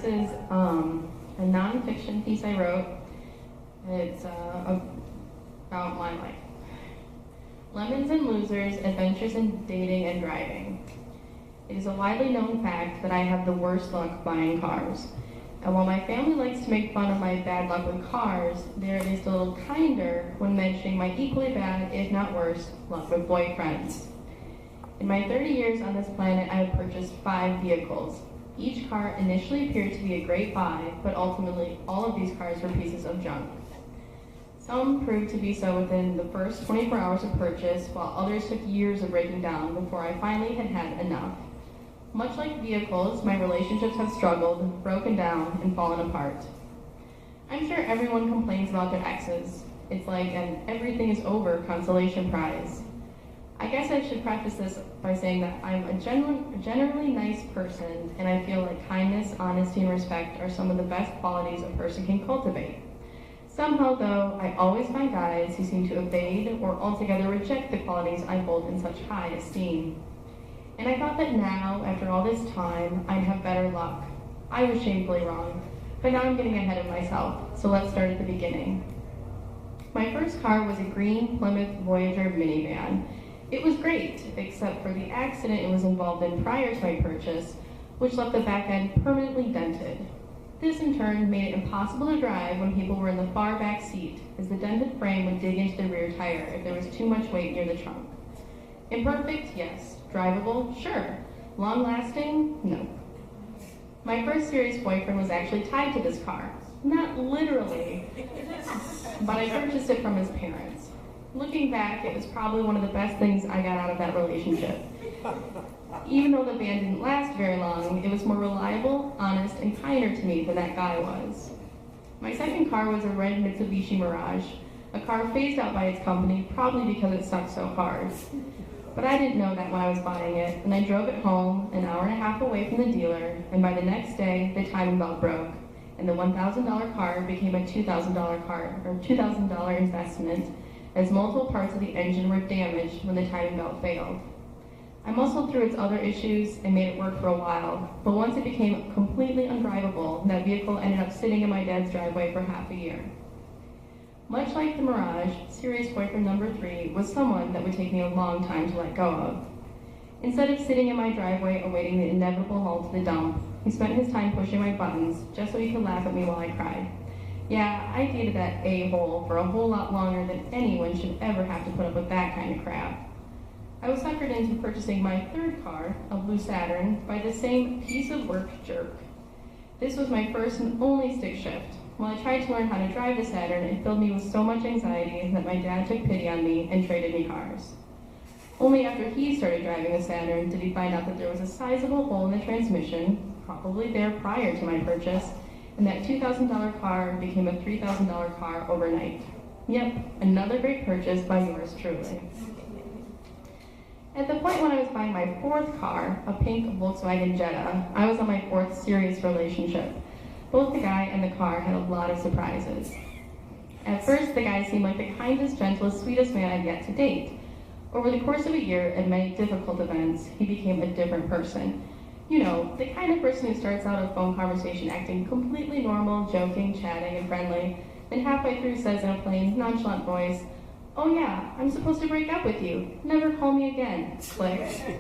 is a nonfiction piece I wrote. It's about my life. Lemons and Losers, Adventures in Dating and Driving. It is a widely known fact that I have the worst luck buying cars. And while my family likes to make fun of my bad luck with cars, they're at least a little kinder when mentioning my equally bad, if not worse, luck with boyfriends. In my 30 years on this planet, I have purchased 5 vehicles. Each car initially appeared to be a great buy, but ultimately all of these cars were pieces of junk. Some proved to be so within the first 24 hours of purchase, while others took years of breaking down before I finally had had enough. Much like vehicles, my relationships have struggled, broken down, and fallen apart. I'm sure everyone complains about their exes. It's like an everything is over consolation prize. I guess I should preface this by saying that I'm a generally nice person, and I feel like kindness, honesty, and respect are some of the best qualities a person can cultivate. Somehow, though, I always find guys who seem to evade or altogether reject the qualities I hold in such high esteem. And I thought that now, after all this time, I'd have better luck. I was shamefully wrong, but now I'm getting ahead of myself, so let's start at the beginning. My first car was a green Plymouth Voyager minivan. It was great, except for the accident it was involved in prior to my purchase, which left the back end permanently dented. This in turn made it impossible to drive when people were in the far back seat, as the dented frame would dig into the rear tire if there was too much weight near the trunk. Imperfect? Yes. Drivable? Sure. Long-lasting? No. My first serious boyfriend was actually tied to this car. Not literally, but I purchased it from his parents. Looking back, it was probably one of the best things I got out of that relationship. Even though the van didn't last very long, it was more reliable, honest, and kinder to me than that guy was. My second car was a red Mitsubishi Mirage, a car phased out by its company probably because it sucked so hard. But I didn't know that when I was buying it, and I drove it home an hour and a half away from the dealer, and by the next day, the timing belt broke, and the $1,000 car became a $2,000 car, or $2,000 investment, as multiple parts of the engine were damaged when the timing belt failed. I muscled through its other issues and made it work for a while, but once it became completely undrivable, that vehicle ended up sitting in my dad's driveway for half a year. Much like the Mirage, serious boyfriend number 3 was someone that would take me a long time to let go of. Instead of sitting in my driveway awaiting the inevitable haul to the dump, he spent his time pushing my buttons just so he could laugh at me while I cried. Yeah, I dated that a-hole for a whole lot longer than anyone should ever have to put up with that kind of crap. I was suckered into purchasing my third car, a blue Saturn, by the same piece of work jerk. This was my first and only stick shift. While I tried to learn how to drive the Saturn, it filled me with so much anxiety that my dad took pity on me and traded me cars. Only after he started driving the Saturn did he find out that there was a sizable hole in the transmission, probably there prior to my purchase, and that $2,000 car became a $3,000 car overnight. Yep, another great purchase by yours truly. At the point when I was buying my fourth car, a pink Volkswagen Jetta, I was on my fourth serious relationship. Both the guy and the car had a lot of surprises. At first, the guy seemed like the kindest, gentlest, sweetest man I'd yet to date. Over the course of a year and many difficult events, he became a different person. You know, the kind of person who starts out a phone conversation acting completely normal, joking, chatting, and friendly, then halfway through says in a plain, nonchalant voice, "Oh yeah, I'm supposed to break up with you. Never call me again." Click.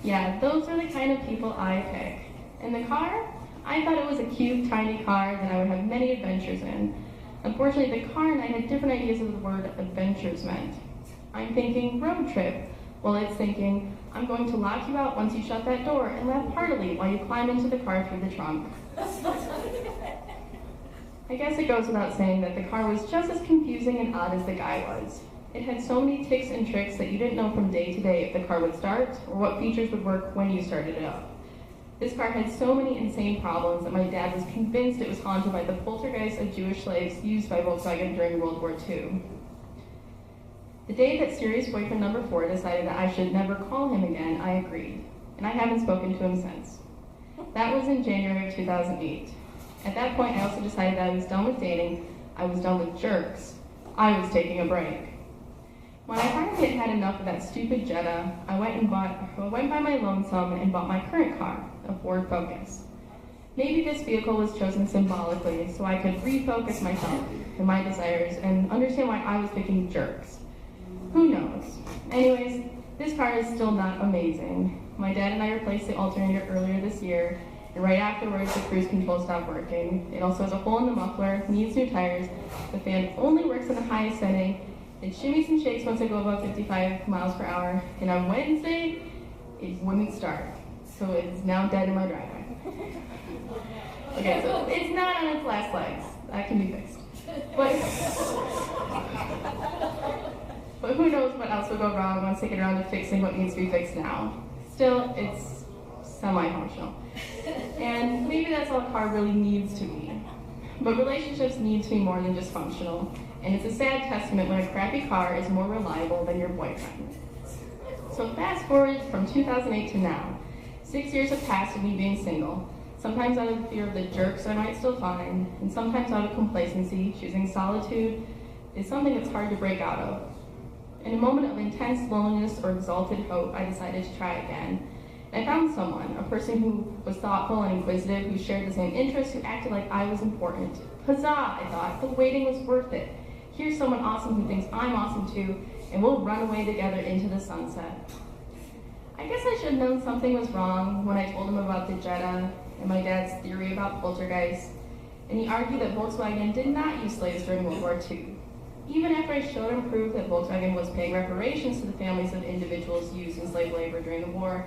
Yeah, those are the kind of people I pick. And the car? I thought it was a cute, tiny car that I would have many adventures in. Unfortunately, the car and I had different ideas of the word adventures meant. I'm thinking road trip, while it's thinking, I'm going to lock you out once you shut that door and laugh heartily while you climb into the car through the trunk. I guess it goes without saying that the car was just as confusing and odd as the guy was. It had so many tics and tricks that you didn't know from day to day if the car would start or what features would work when you started it up. This car had so many insane problems that my dad was convinced it was haunted by the poltergeist of Jewish slaves used by Volkswagen during World War II. The day that serious boyfriend number 4 decided that I should never call him again, I agreed, and I haven't spoken to him since. That was in January of 2008. At that point, I also decided that I was done with dating, I was done with jerks, I was taking a break. When I finally had enough of that stupid Jetta, I went by my lonesome and bought my current car, a Ford Focus. Maybe this vehicle was chosen symbolically so I could refocus myself and my desires and understand why I was picking jerks. Who knows? Anyways, this car is still not amazing. My dad and I replaced the alternator earlier this year, and right afterwards the cruise control stopped working. It also has a hole in the muffler, needs new tires, the fan only works in the highest setting, it shimmies and shakes once I go above 55 miles per hour, and on Wednesday, it wouldn't start. So it's now dead in my driveway. Okay, so it's not on its last legs. That can be fixed. But who knows what else will go wrong once they get around to fixing what needs to be fixed now. Still, it's semi-functional. And maybe that's all a car really needs to be. But relationships need to be more than just functional. And it's a sad testament when a crappy car is more reliable than your boyfriend. So fast forward from 2008 to now. 6 years have passed of me being single. Sometimes out of fear of the jerks I might still find, and sometimes out of complacency, choosing solitude is something that's hard to break out of. In a moment of intense loneliness or exalted hope, I decided to try again. And I found someone, a person who was thoughtful and inquisitive, who shared the same interests, who acted like I was important. Huzzah, I thought, the waiting was worth it. Here's someone awesome who thinks I'm awesome too, and we'll run away together into the sunset. I guess I should have known something was wrong when I told him about the Jetta and my dad's theory about poltergeists, and he argued that Volkswagen did not use slaves during World War II. Even after I showed him proof that Volkswagen was paying reparations to the families of individuals used in slave labor during the war,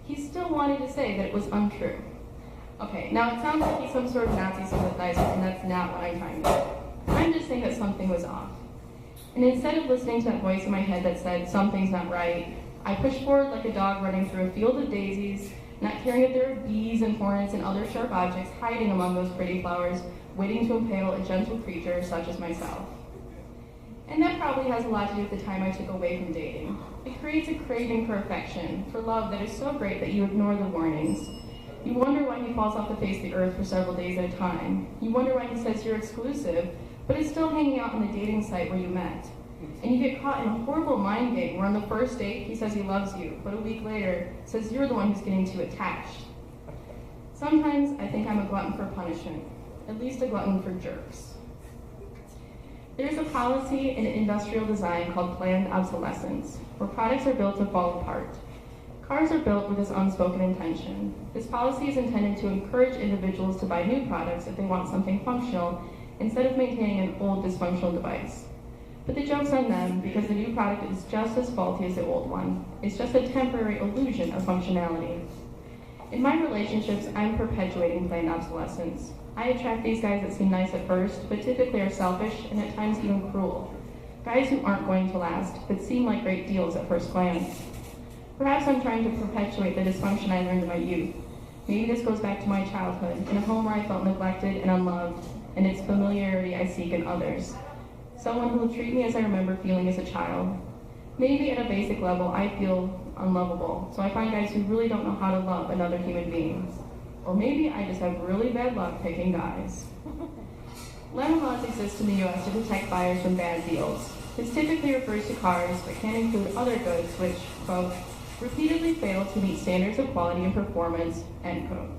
he still wanted to say that it was untrue. Okay, now it sounds like he's some sort of Nazi sympathizer, and that's not what I'm trying to do. I'm just saying that something was off. And instead of listening to that voice in my head that said, something's not right, I pushed forward like a dog running through a field of daisies, not caring if there were bees and hornets and other sharp objects hiding among those pretty flowers, waiting to impale a gentle creature such as myself. And that probably has a lot to do with the time I took away from dating. It creates a craving for affection, for love that is so great that you ignore the warnings. You wonder why he falls off the face of the earth for several days at a time. You wonder why he says you're exclusive, but is still hanging out on the dating site where you met. And you get caught in a horrible mind game where on the first date he says he loves you, but a week later says you're the one who's getting too attached. Sometimes I think I'm a glutton for punishment, at least a glutton for jerks. There's a policy in industrial design called planned obsolescence, where products are built to fall apart. Cars are built with this unspoken intention. This policy is intended to encourage individuals to buy new products if they want something functional, instead of maintaining an old dysfunctional device. But the joke's on them, because the new product is just as faulty as the old one. It's just a temporary illusion of functionality. In my relationships, I'm perpetuating planned obsolescence. I attract these guys that seem nice at first, but typically are selfish and at times even cruel. Guys who aren't going to last, but seem like great deals at first glance. Perhaps I'm trying to perpetuate the dysfunction I learned in my youth. Maybe this goes back to my childhood, in a home where I felt neglected and unloved, and its familiarity I seek in others. Someone who will treat me as I remember feeling as a child. Maybe at a basic level, I feel unlovable, so I find guys who really don't know how to love another human being. Or maybe I just have really bad luck picking guys. Lemon laws exist in the U.S. to protect buyers from bad deals. This typically refers to cars, but can include other goods which, quote, repeatedly fail to meet standards of quality and performance, end quote.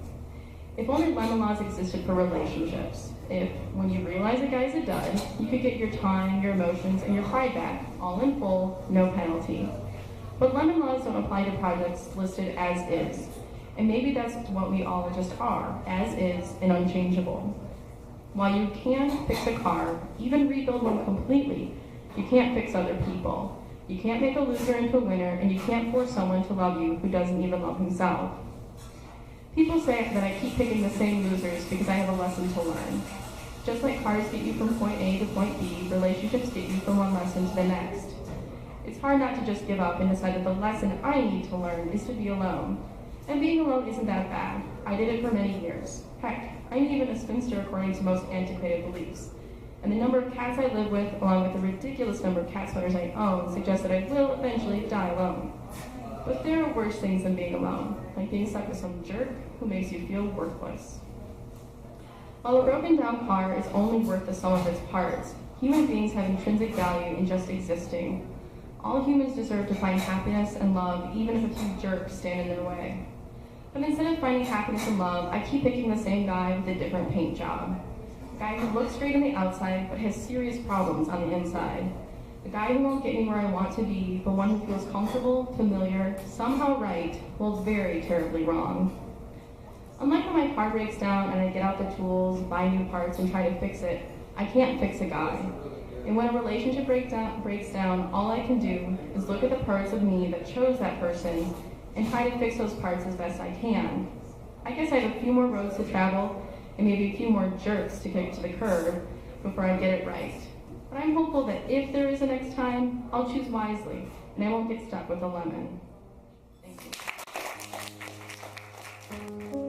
If only lemon laws existed for relationships. If, when you realize a guy's a dud, you could get your time, your emotions, and your pride back, all in full, no penalty. But lemon laws don't apply to projects listed as is. And maybe that's what we all just are, as is and unchangeable. While you can fix a car, even rebuild one completely, you can't fix other people. You can't make a loser into a winner, and you can't force someone to love you who doesn't even love himself. People say that I keep picking the same losers because I have a lesson to learn. Just like cars get you from point A to point B, relationships get you from one lesson to the next. It's hard not to just give up and decide that the lesson I need to learn is to be alone. And being alone isn't that bad. I did it for many years. Heck, I'm even a spinster according to most antiquated beliefs. And the number of cats I live with, along with the ridiculous number of cat sweaters I own, suggests that I will eventually die alone. But there are worse things than being alone, like being stuck with some jerk who makes you feel worthless. While a broken down car is only worth the sum of its parts, human beings have intrinsic value in just existing. All humans deserve to find happiness and love, even if a few jerks stand in their way. But instead of finding happiness and love, I keep picking the same guy with a different paint job. A guy who looks great on the outside, but has serious problems on the inside. A guy who won't get me where I want to be, but one who feels comfortable, familiar, somehow right, while very terribly wrong. Unlike when my car breaks down and I get out the tools, buy new parts, and try to fix it, I can't fix a guy. And when a relationship breaks down, all I can do is look at the parts of me that chose that person and try to fix those parts as best I can. I guess I have a few more roads to travel and maybe a few more jerks to kick to the curb before I get it right. But I'm hopeful that if there is a next time, I'll choose wisely and I won't get stuck with a lemon. Thank you.